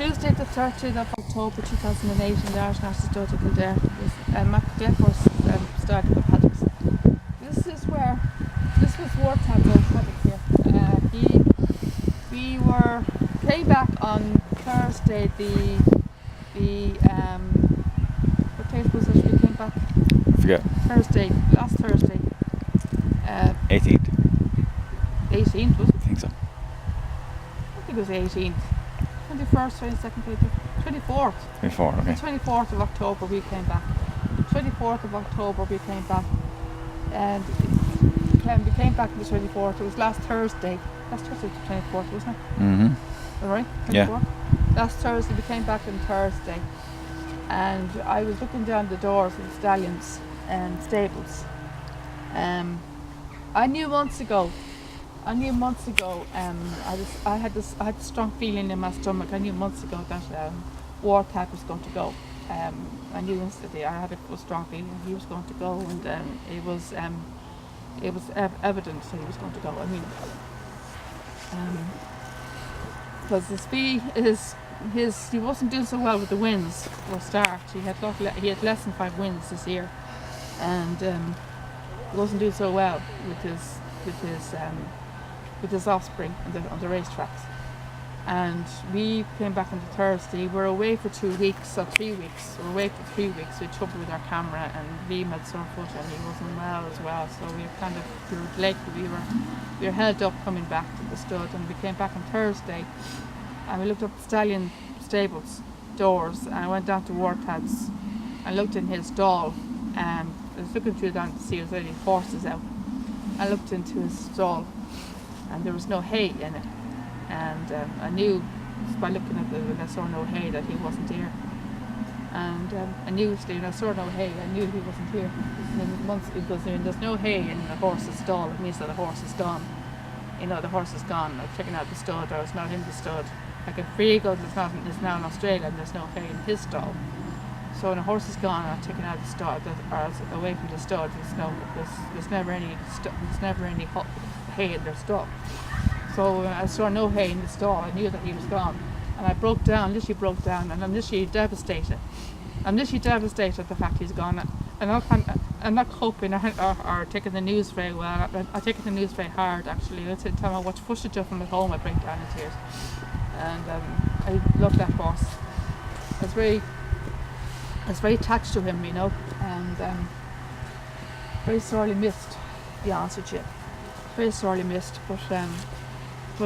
Tuesday the 30th of October 2008 in the Irish National Stud of Kildare was Mac horse started the paddocks. This was Warthab's old paddock here. We came back on Thursday what date was it we came back? Forget. Last Thursday. 18th. 18th was it? I think so. I think it was 18th. 21st, 22nd, 24th. 24, okay. 24th of October we came back. 24th of October we came back. And we came back on the 24th. It was last Thursday. Last Thursday the 24th, wasn't it? Mm-hmm. Alright? 24th? Yeah. Last Thursday we came back on Thursday. And I was looking down the doors of the stallions and stables. I knew months ago. I had a strong feeling in my stomach. I knew months ago that Warthab was going to go. I knew instantly. I had a strong feeling he was going to go, and it was evident that he was going to go. I mean, because he wasn't doing so well with the wins for a start. He had less than 5 wins this year, and he wasn't doing so well with his offspring on the racetracks. And we came back on the Thursday. We were away for 2 weeks or 3 weeks. We were away for 3 weeks. We had trouble with our camera, and Liam had sore foot and he wasn't well as well. So we were delayed. We were held up coming back to the stud, and we came back on Thursday. And we looked up the stallion stables doors, and I went down to Warthab's and looked in his stall. I was looking through down to see if there was any horses out. I looked into his stall, and there was no hay in it. And I knew by looking at when I saw no hay that he wasn't here. And I knew when I saw no hay, I knew he wasn't here. Because there's no hay in the horse's stall, it means that the horse is gone. You know, the horse is gone. I've taken out the stud, or it's not in the stud. Like a free Eagle is now in Australia, and there's no hay in his stall. So when a horse is gone, I've taken out the stud, or it's away from the stud. There's never any hay in their stall. So I saw no hay in the stall. I knew that he was gone, and I literally broke down, and I'm literally devastated. I'm literally devastated at the fact he's gone. I'm not coping or taking the news very well. I take the news very hard, actually. Every time I watch footage of him at home, I break down in tears. And I love that horse. I was very attached to him, you know, and very sorely missed, to be honest with you. Very sorely missed, but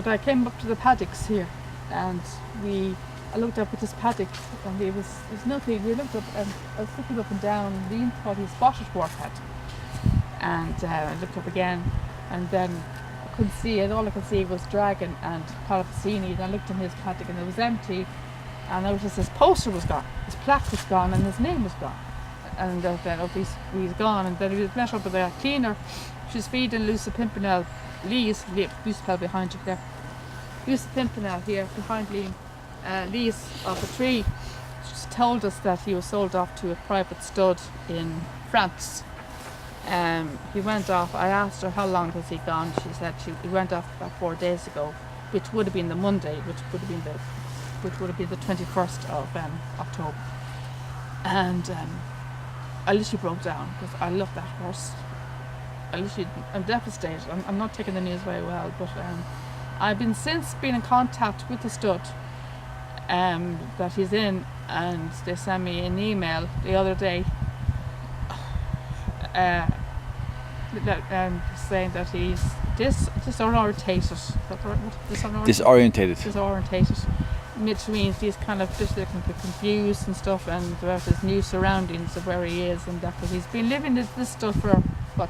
I came up to the paddocks here, and I looked up at his paddock, and there's nothing. We looked up, and I was looking up and down, and Liam thought he spotted Warthab. And I looked up again, and then I couldn't see it. All I could see was Dragon and Palapacini, and I looked in his paddock, and it was empty. And I noticed his poster was gone, his plaque was gone, and his name was gone. And then he's gone. And then he was met up with a cleaner. She's feeding Lucy Pimpernel, Lucy behind you there. Lucy Pimpernel here behind Liam. Lease of a tree. She told us that he was sold off to a private stud in France. He went off. I asked her how long was he gone. She said he went off about 4 days ago, which would have been the Monday, which would have been the 21st of October. And I literally broke down because I love that horse. I'm devastated. I'm not taking the news very well, but I've since been in contact with the stud that he's in, and they sent me an email the other day saying that he's disorientated, which means he's kind of just looking confused and stuff, and about his new surroundings of where he is, and that because he's been living this stuff for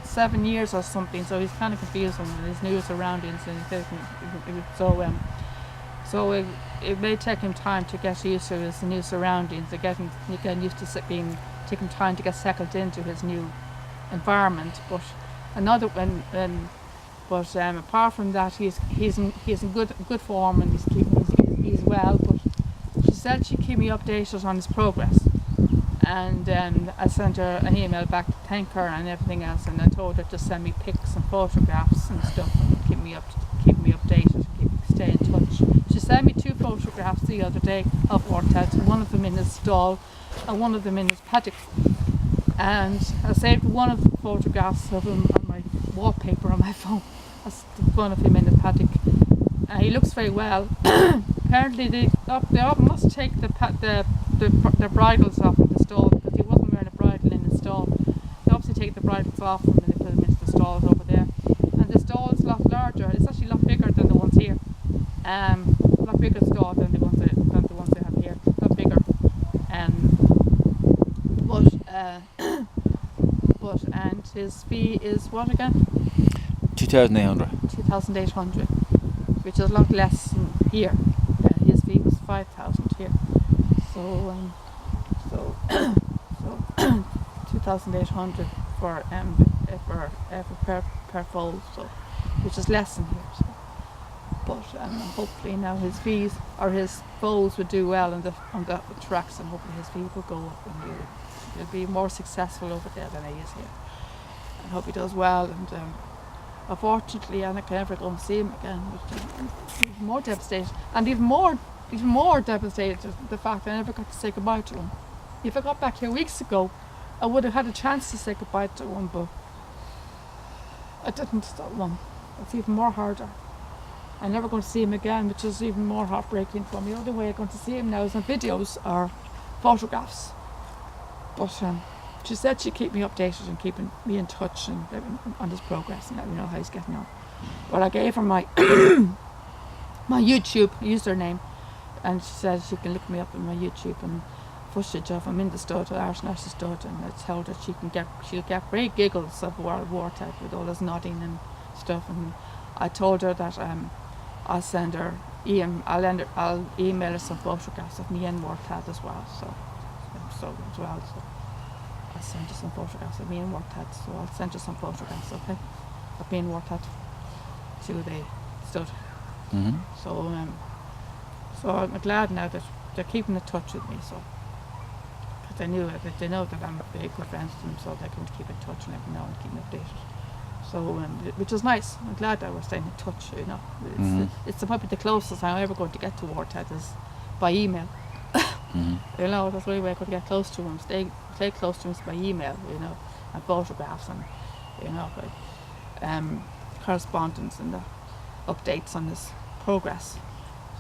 7 years or something, so he's kind of confused on his new surroundings, and so it may take him time to get used to his new surroundings, getting used to taking time to get settled into his new environment. But apart from that, he's in good form, and he's well. But she said she'd keep me updated on his progress, and I sent her an email back to thank her and everything else, and I told her to send me pics and photographs and stuff, and keep me updated, stay in touch. She sent me 2 photographs the other day of Wartat, one of them in his stall and one of them in his paddock. And I saved one of the photographs of him on my wallpaper on my phone. That's the one of him in the paddock. And he looks very well. Apparently they must take the bridles off in the stall because he wasn't wearing a bridle in the stall. They obviously take the bridles off him and they put him into the stalls over there. And the stall is a lot larger. It's actually a lot bigger than the ones here. A lot bigger stall than the ones they have here. A lot bigger. And his fee is what again? 2,800. 2,800, which is a lot less than here. His fee was 5,000 here. So 2,800 per foal, so which is less than here. So. But hopefully now his fees or his foals would do well on the tracks, and hopefully his fee will go up and he'll be more successful over there than he is here. I hope he does well, and unfortunately I'm not ever going to see him again, which is even more devastated, and even more devastated is the fact I never got to say goodbye to him. If I got back here weeks ago, I would have had a chance to say goodbye to him, but I didn't that long. It's even more harder. I'm never going to see him again, which is even more heartbreaking for me. The only way I'm going to see him now is on videos or photographs. But she said she'd keep me updated and keeping me in touch and on his progress and let me know how he's getting on. But I gave her my my YouTube username, and she said she can look me up on my YouTube and footage of him in the stud, Arsenal stud, and I told her she'll get great giggles of Wartat with all his nodding and stuff. And I told her that I'll send her I'll email her some photographs of me and Wartat as well. So I'll send you some photographs of me and Wartat. So I'll send you some photographs, okay, of me and Wartat to the stud. Mm-hmm. So I'm glad now that they're keeping in touch with me. So because they know that I'm very good friends with them, so they're going to keep in touch and let me know and keep me updated. So, which is nice. I'm glad that we're staying in touch. You know, it's probably the closest I'm ever going to get to Wartat is by email. You know, that's the only way I could get close to him. Stay close to him is by email. You know, and photographs and correspondence and the updates on his progress.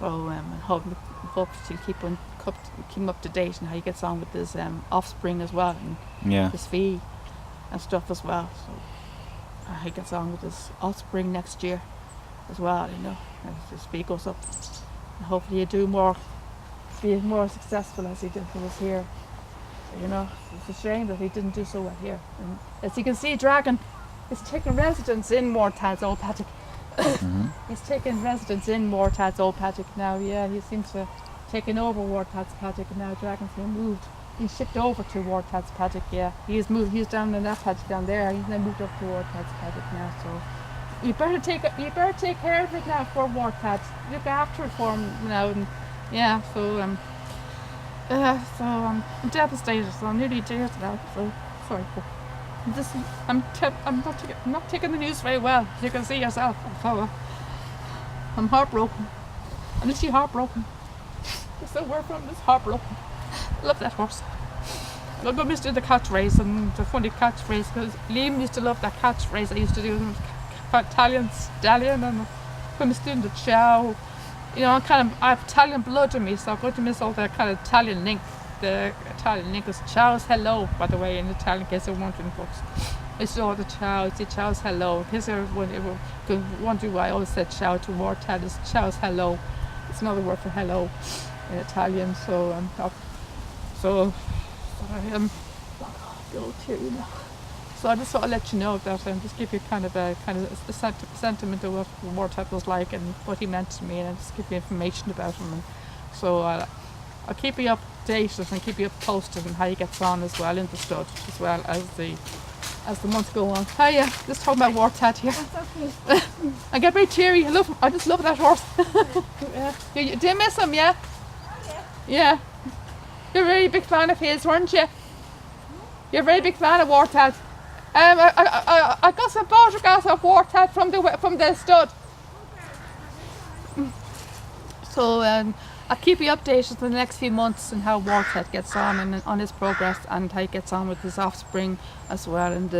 So, hope to keep him up to date and how he gets on with his offspring as well, and his fee and stuff as well. So. He gets on with his offspring next year as well, you know, as his fee goes up. And hopefully he'll be more successful as he was here. So, you know, it's a shame that he didn't do so well here. And as you can see, Dragon is taking residence in Wartat's old paddock. He's taking residence in Wartat's old paddock now. Yeah, he seems to have taken over Wartat's paddock, and now Dragon's been moved. He's shipped over to Wartat's paddock, yeah. He's down in that paddock down there. He's then moved up to Wartat's paddock now, so you better take care of it now for Wartat. Look after it for him now, and yeah. So I'm devastated. So I'm nearly dead now. So sorry, I'm not taking the news very well. You can see yourself. So I'm heartbroken. I'm literally heartbroken. There's no word from him. It's heartbroken. I love that horse. I love Mr. the catchphrase, and the funny catchphrase, because Liam used to love that catchphrase I used to do, Italian stallion, and when I was doing the chow, you know, I have Italian blood in me, so I'm going to miss all that kind of Italian link. The Italian link is chow's hello, by the way, in Italian, in case you're wondering, folks. It's all the chow, it's the chow's hello. In case you're wondering why I always said chow to Wartat, is chow's hello. It's another word for hello in Italian, so I am you know. So I just thought I'd let you know that and just give you kind of a sentiment of what Wartat was like and what he meant to me, and just give you information about him. And so I'll keep you updated and keep you posted on how he gets on as well in the stud, as well as the months go on. Hiya, just talking about Wartat here. Okay. I get very cheery. I just love that horse. Yeah. Do you miss him? Yeah. Oh, yeah. You're a very big fan of his, weren't you? You're a very big fan of Wartat. I got some photographs of Wartat from the stud. So I'll keep you updated in the next few months on how Walthead gets on and on his progress and how he gets on with his offspring as well, and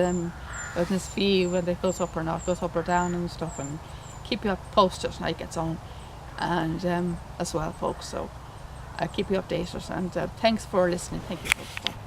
with his fee, whether it goes up or not, goes up or down and stuff, and keep you posted how he gets on, and as well, folks. So I'll keep you updated, and thanks for listening. Thank you, folks. Bye.